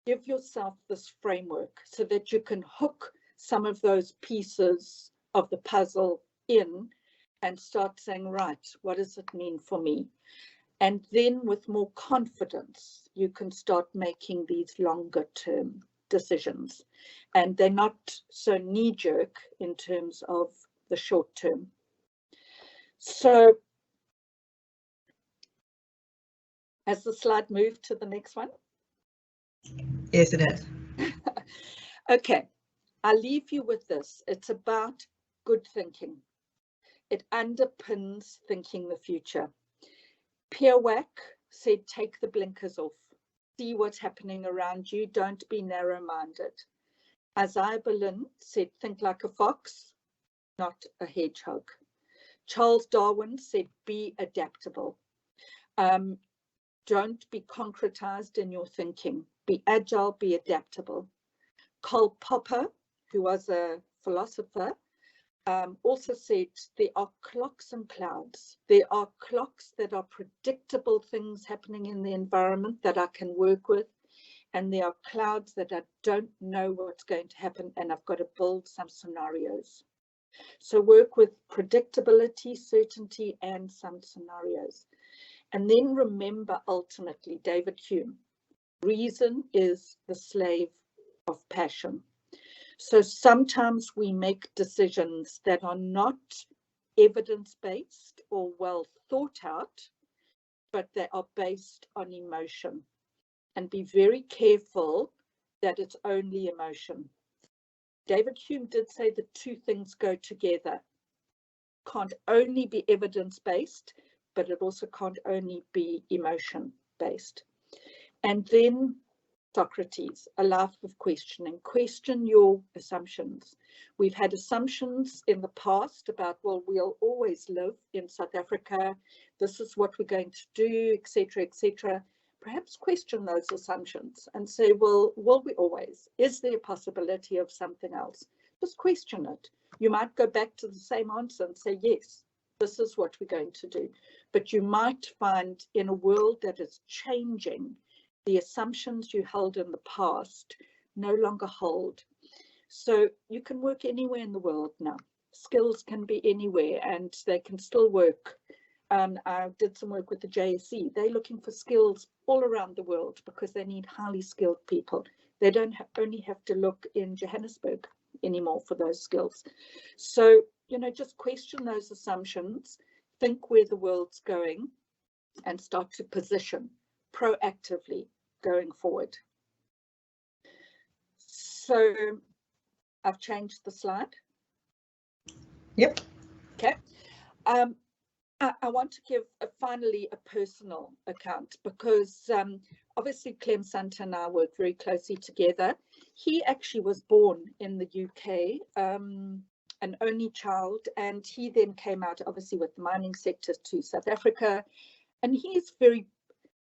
give yourself this framework so that you can hook some of those pieces of the puzzle in and start saying, right, what does it mean for me? And then with more confidence, you can start making these longer term decisions. And they're not so knee-jerk in terms of the short term. So has the slide moved to the next one? Yes, it has. Okay, I'll leave you with this. It's about good thinking. It underpins thinking the future. Pierre Wack said, take the blinkers off. See what's happening around you. Don't be narrow-minded. Isaiah Berlin said, think like a fox, not a hedgehog. Charles Darwin said, be adaptable. Don't be concretized in your thinking. Be agile, be adaptable. Karl Popper, who was a philosopher, also said there are clocks and clouds. There are clocks that are predictable things happening in the environment that I can work with. And there are clouds that I don't know what's going to happen, and I've got to build some scenarios. So work with predictability, certainty, and some scenarios. And then remember, ultimately, David Hume, reason is the slave of passion. So sometimes we make decisions that are not evidence-based or well thought out, but they are based on emotion. And be very careful that it's only emotion. David Hume did say the two things go together. Can't only be evidence-based, but it also can't only be emotion-based. And then Socrates, a life of questioning. Question your assumptions. We've had assumptions in the past about, well, we'll always live in South Africa. This is what we're going to do, etc., etc. Perhaps question those assumptions and say, well, will we always? Is there a possibility of something else? Just question it. You might go back to the same answer and say, yes, this is what we're going to do. But you might find in a world that is changing, the assumptions you held in the past no longer hold. So you can work anywhere in the world now. Skills can be anywhere and they can still work. I did some work with the JSE. They're looking for skills all around the world because they need highly skilled people. They don't only have to look in Johannesburg anymore for those skills. So, you know, just question those assumptions, think where the world's going, and start to position proactively going forward. So I've changed the slide. Yep. Okay. I want to give finally a personal account because obviously Clem Santa and I work very closely together. He actually was born in the UK, an only child, and he then came out obviously with the mining sector to South Africa, and he's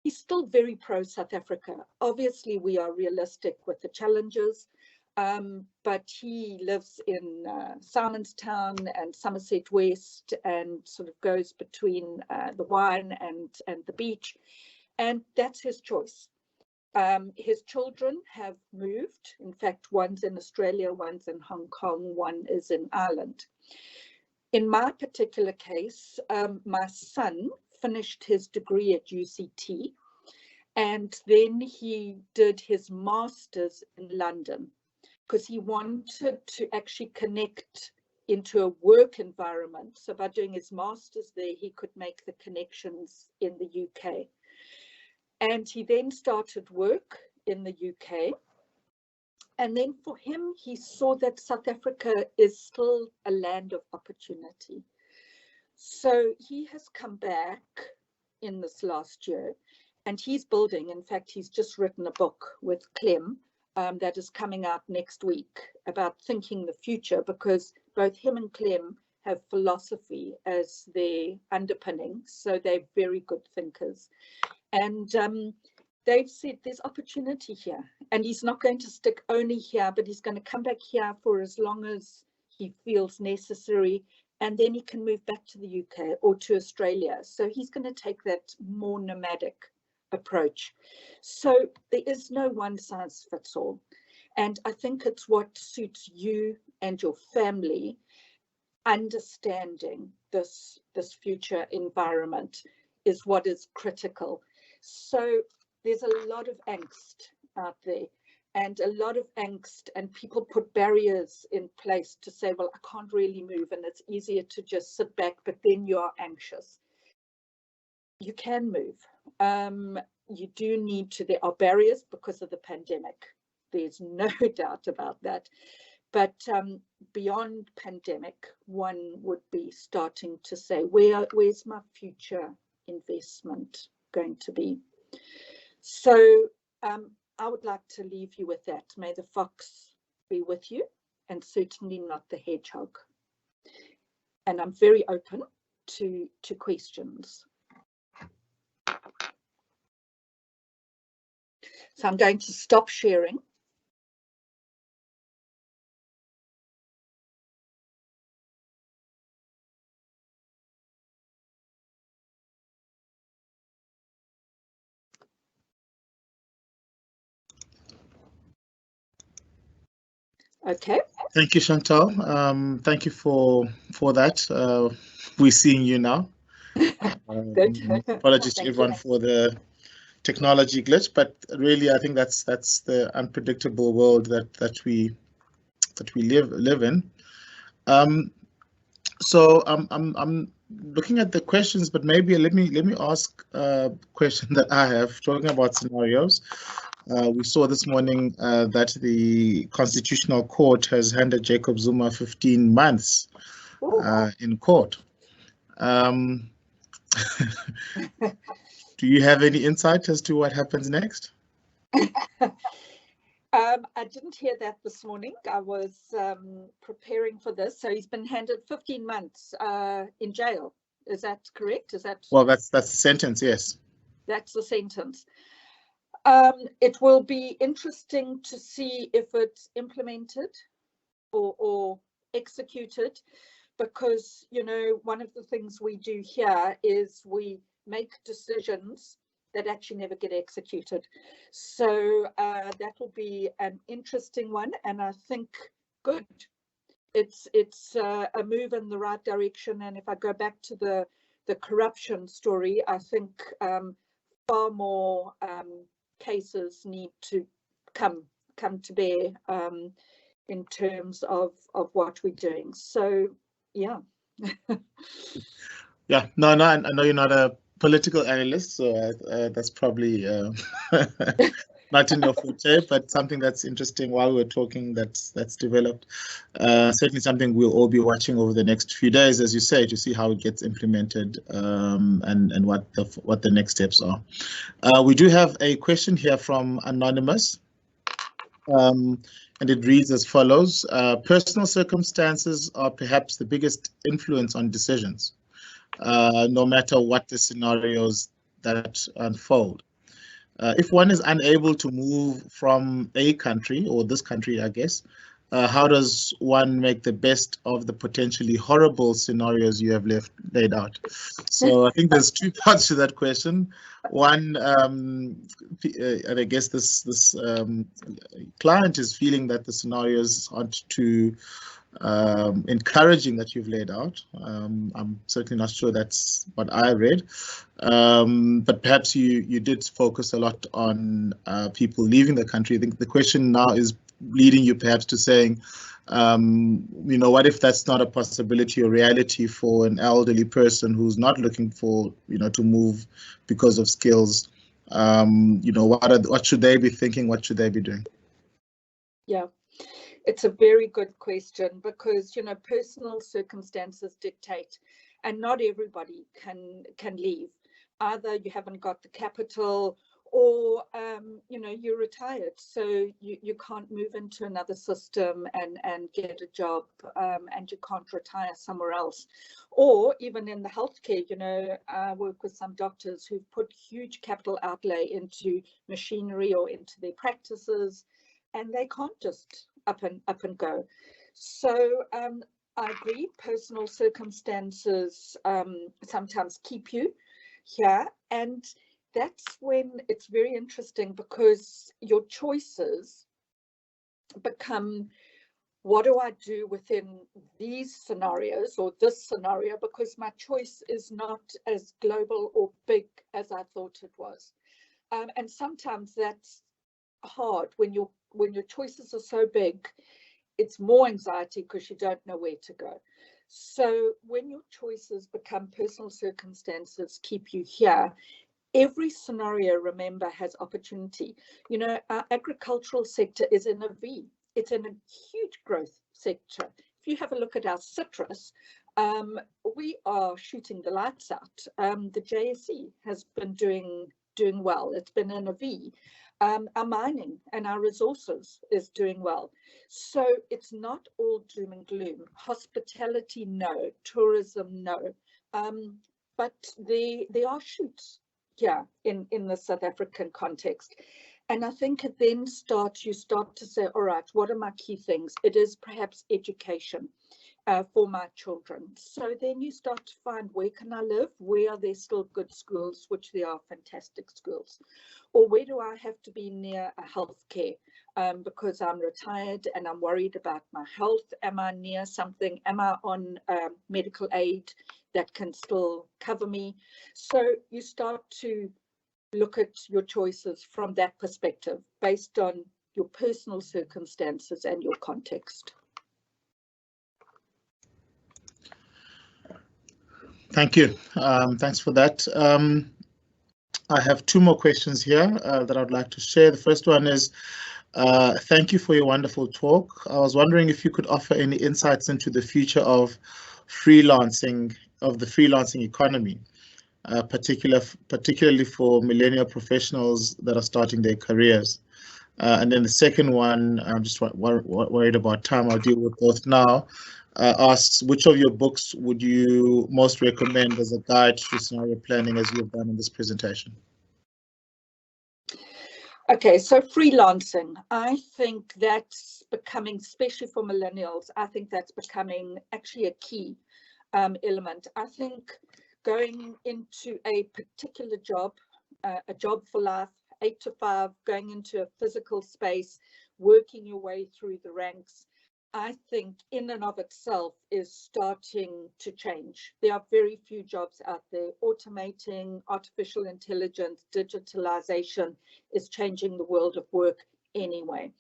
still very pro South Africa. Obviously we are realistic with the challenges, but he lives in Simonstown and Somerset West and sort of goes between the wine and the beach, and that's his choice. His children have moved. In fact, one's in Australia, one's in Hong Kong, one is in Ireland. In my particular case, my son finished his degree at UCT, and then he did his master's in London because he wanted to actually connect into a work environment. So by doing his master's there, he could make the connections in the UK. And he then started work in the UK. And then for him, he saw that South Africa is still a land of opportunity. So he has come back in this last year and he's building, in fact, he's just written a book with Clem that is coming out next week about thinking the future, because both him and Clem have philosophy as their underpinning. So they're very good thinkers. And they've said there's opportunity here, and he's not going to stick only here, but he's going to come back here for as long as he feels necessary, and then he can move back to the UK or to Australia. So he's going to take that more nomadic approach. So there is no one size fits all, and I think it's what suits you and your family, understanding this future environment is what is critical. So there's a lot of angst out there, and a lot of angst, and people put barriers in place to say, well, I can't really move, and it's easier to just sit back, but then you are anxious. You can move. You do need to, there are barriers because of the pandemic. There's no doubt about that. But beyond pandemic, one would be starting to say, where's my future investment going to be? So I would like to leave you with that. May the fox be with you, and certainly not the hedgehog. And I'm very open to questions. So I'm going to stop sharing. Okay. Thank you, Chantell. Thank you for that. We're seeing you now. Apologies to everyone for the technology glitch, but really, I think that's the unpredictable world that we live in. So I'm looking at the questions, but maybe let me ask a question that I have, talking about scenarios. We saw this morning that the Constitutional Court has handed Jacob Zuma 15 months in court. Do you have any insight as to what happens next? I didn't hear that this morning. I was preparing for this. So he's been handed 15 months in jail. Is that correct? Is that? Well, that's the sentence, yes. That's the sentence. It will be interesting to see if it's implemented or executed, because, you know, one of the things we do here is we make decisions that actually never get executed. So that will be an interesting one, and I think good. It's a move in the right direction. And if I go back to the corruption story, I think far more cases need to come to bear in terms of what we're doing. So yeah. Yeah, no, I know you're not a political analyst, so that's probably not in your forte, but something that's interesting while we're talking that's developed. Certainly something we'll all be watching over the next few days, as you say, to see how it gets implemented and what the next steps are. We do have a question here from Anonymous. And it reads as follows. Personal circumstances are perhaps the biggest influence on decisions, no matter what the scenarios that unfold. If one is unable to move from a country, or this country, I guess, how does one make the best of the potentially horrible scenarios you have laid out? So I think there's two parts to that question. One, and I guess this client is feeling that the scenarios aren't too encouraging that you've laid out. I'm certainly not sure that's what I read, but perhaps you did focus a lot on people leaving the country. I think the question now is leading you perhaps to saying, you know, what if that's not a possibility or reality for an elderly person who's not looking for, you know, to move because of skills? You know, what should they be thinking? What should they be doing? Yeah. It's a very good question, because, you know, personal circumstances dictate, and not everybody can leave. Either you haven't got the capital, or you know, you're retired, so you can't move into another system and get a job, and you can't retire somewhere else. Or even in the healthcare, you know, I work with some doctors who've put huge capital outlay into machinery or into their practices, and they can't just up and go. So I agree, personal circumstances sometimes keep you here, and that's when it's very interesting, because your choices become, what do I do within these scenarios or this scenario, because my choice is not as global or big as I thought it was. And sometimes that's hard when your choices are so big. It's more anxiety because you don't know where to go. So when your choices become personal circumstances keep you here, every scenario, remember, has opportunity. You know, our agricultural sector is in a V. It's in a huge growth sector. If you have a look at our citrus, we are shooting the lights out. The JSE has been doing well. It's been in a V. Our mining and our resources is doing well. So it's not all doom and gloom. Hospitality, no. Tourism, no. But there are shoots here in the South African context. And I think then you start to say, all right, what are my key things? It is perhaps education for my children. So then you start to find, where can I live? Where are there still good schools, which there are fantastic schools? Or where do I have to be near a healthcare because I'm retired and I'm worried about my health? Am I near something? Am I on medical aid that can still cover me? So you start to look at your choices from that perspective, based on your personal circumstances and your context. Thank you. Thanks for that. I have two more questions here that I'd like to share. The first one is, thank you for your wonderful talk. I was wondering if you could offer any insights into the future of freelancing, of the freelancing economy, particularly for millennial professionals that are starting their careers. And then the second one, I'm just worried about time, I'll deal with both now. Asks, which of your books would you most recommend as a guide to scenario planning, as you've done in this presentation? Okay, so freelancing, I think that's becoming, especially for millennials, I think that's becoming actually a key element. I think going into a particular job a job for life, 8 to 5, going into a physical space, working your way through the ranks, I think in and of itself is starting to change. There are very few jobs out there. Automating, artificial intelligence, digitalization is changing the world of work anyway.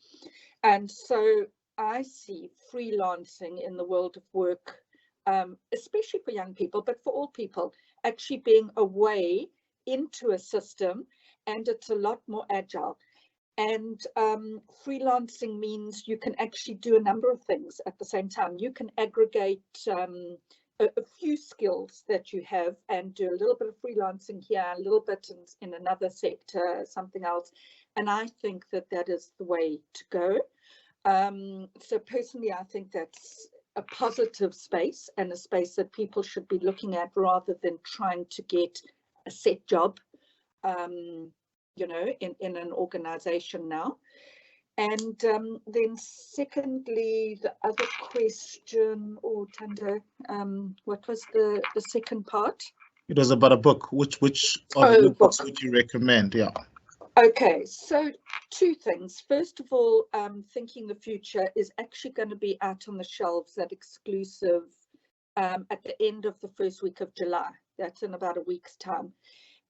And so I see freelancing in the world of work, especially for young people, but for all people, actually being a way into a system, and it's a lot more agile. And freelancing means you can actually do a number of things at the same time. You can aggregate a few skills that you have and do a little bit of freelancing here, a little bit in another sector, something else. And I think that that is the way to go. So personally, I think that's a positive space, and a space that people should be looking at rather than trying to get a set job, you know, in an organization now. And then secondly, the other question, or Tanda, what was the second part? It was about a book. Which of your books would you recommend? Yeah. Okay, so two things. First of all, Thinking the Future is actually going to be out on the shelves at Exclusive at the end of the first week of July. That's in about a week's time.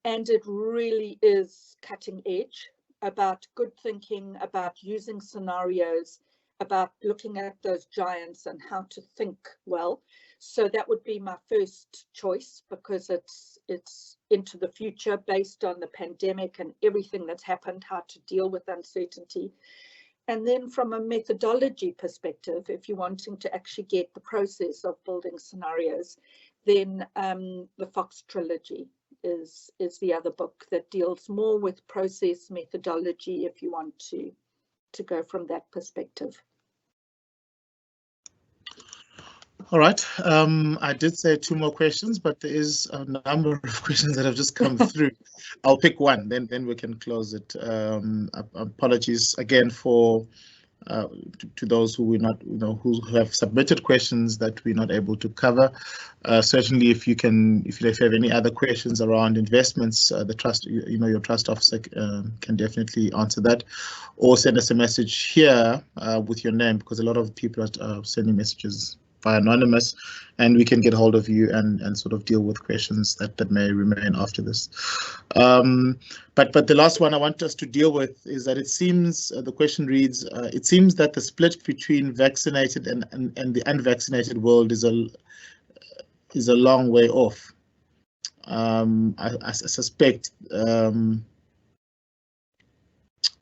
And it really is cutting edge about good thinking, about using scenarios, about looking at those giants and how to think well. So that would be my first choice, because it's into the future based on the pandemic and everything that's happened, how to deal with uncertainty. And then from a methodology perspective, if you're wanting to actually get the process of building scenarios, then the Fox trilogy is the other book that deals more with process methodology, if you want to go from that perspective. All right. I did say 2 more questions, but there is a number of questions that have just come through. I'll pick one, then we can close it. Apologies again for to those who were not, who have submitted questions that we're not able to cover. Certainly, if you have any other questions around investments, the trust, your trust officer can definitely answer that, or send us a message here with your name, because a lot of people are sending messages by anonymous, and we can get hold of you and sort of deal with questions that may remain after this. But the last one I want us to deal with is that it seems, the question reads, it seems that the split between vaccinated and the unvaccinated world is a long way off. I suspect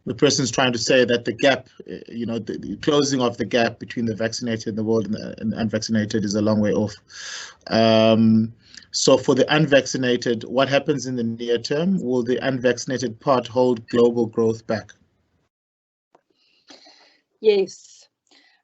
the person's trying to say that the gap, the closing of the gap between the vaccinated in the world and the unvaccinated is a long way off. So for the unvaccinated, what happens in the near term? Will the unvaccinated part hold global growth back? Yes,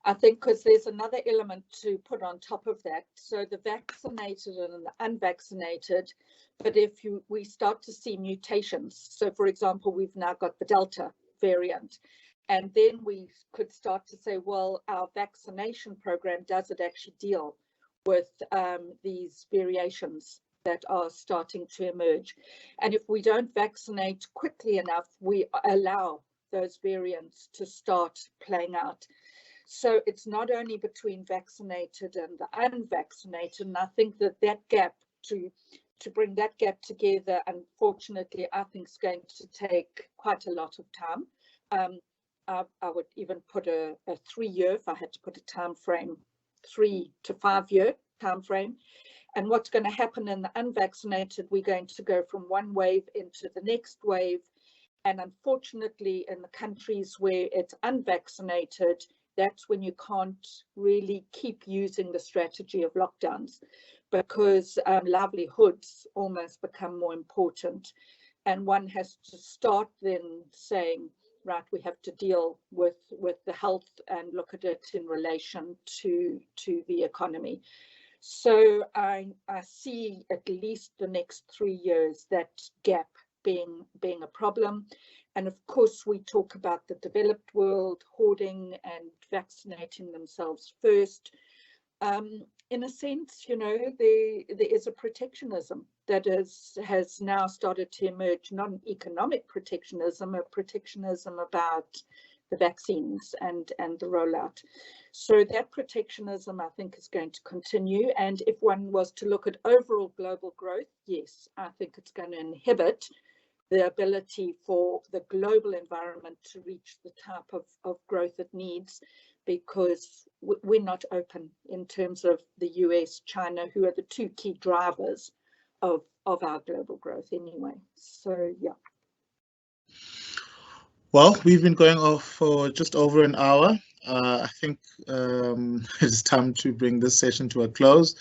I think because there's another element to put on top of that. So the vaccinated and the unvaccinated, but if we start to see mutations, so for example, we've now got the Delta variant, and then we could start to say, well, our vaccination program, does it actually deal with these variations that are starting to emerge? And if we don't vaccinate quickly enough, we allow those variants to start playing out. So it's not only between vaccinated and the unvaccinated, and I think that gap, to bring that gap together, unfortunately, I think is going to take quite a lot of time. I would even put a 3-year, if I had to put a time frame, 3 to 5 year time frame. And what's going to happen in the unvaccinated, we're going to go from one wave into the next wave. And unfortunately, in the countries where it's unvaccinated, that's when you can't really keep using the strategy of lockdowns, because livelihoods almost become more important. And one has to start then saying, right, we have to deal with the health and look at it in relation to the economy. So I see at least the next 3 years that gap being a problem. And of course, we talk about the developed world hoarding and vaccinating themselves first. In a sense, there is a protectionism that has now started to emerge, non-economic protectionism, a protectionism about the vaccines and the rollout. So that protectionism, I think, is going to continue. And if one was to look at overall global growth, yes, I think it's going to inhibit the ability for the global environment to reach the type of growth it needs, because we're not open in terms of the US, China, who are the two key drivers of our global growth anyway. So, yeah. Well, we've been going off for just over an hour. I think it's time to bring this session to a close.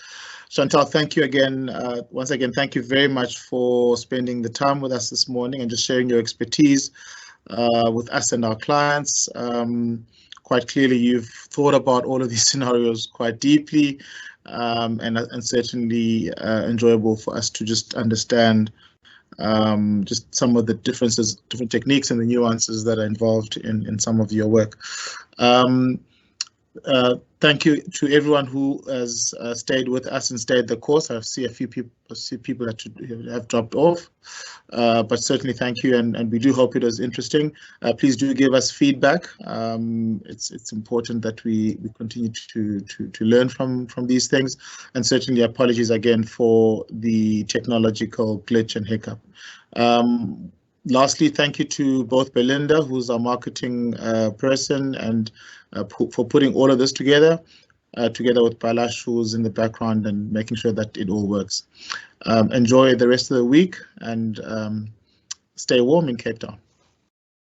Chantell, thank you again. Once again, thank you very much for spending the time with us this morning and just sharing your expertise with us and our clients. Quite clearly, you've thought about all of these scenarios quite deeply, and certainly enjoyable for us to just understand just some of the differences, different techniques and the nuances that are involved in some of your work. Thank you to everyone who has stayed with us and stayed the course. I see a few people, that have dropped off, but certainly thank you, and we do hope it was interesting. Please do give us feedback. It's important that we continue to learn from these things, and certainly apologies again for the technological glitch and hiccup. Lastly, thank you to both Belinda, who's our marketing person, and for putting all of this together with Balash, who's in the background and making sure that it all works. Enjoy the rest of the week, and stay warm in Cape Town.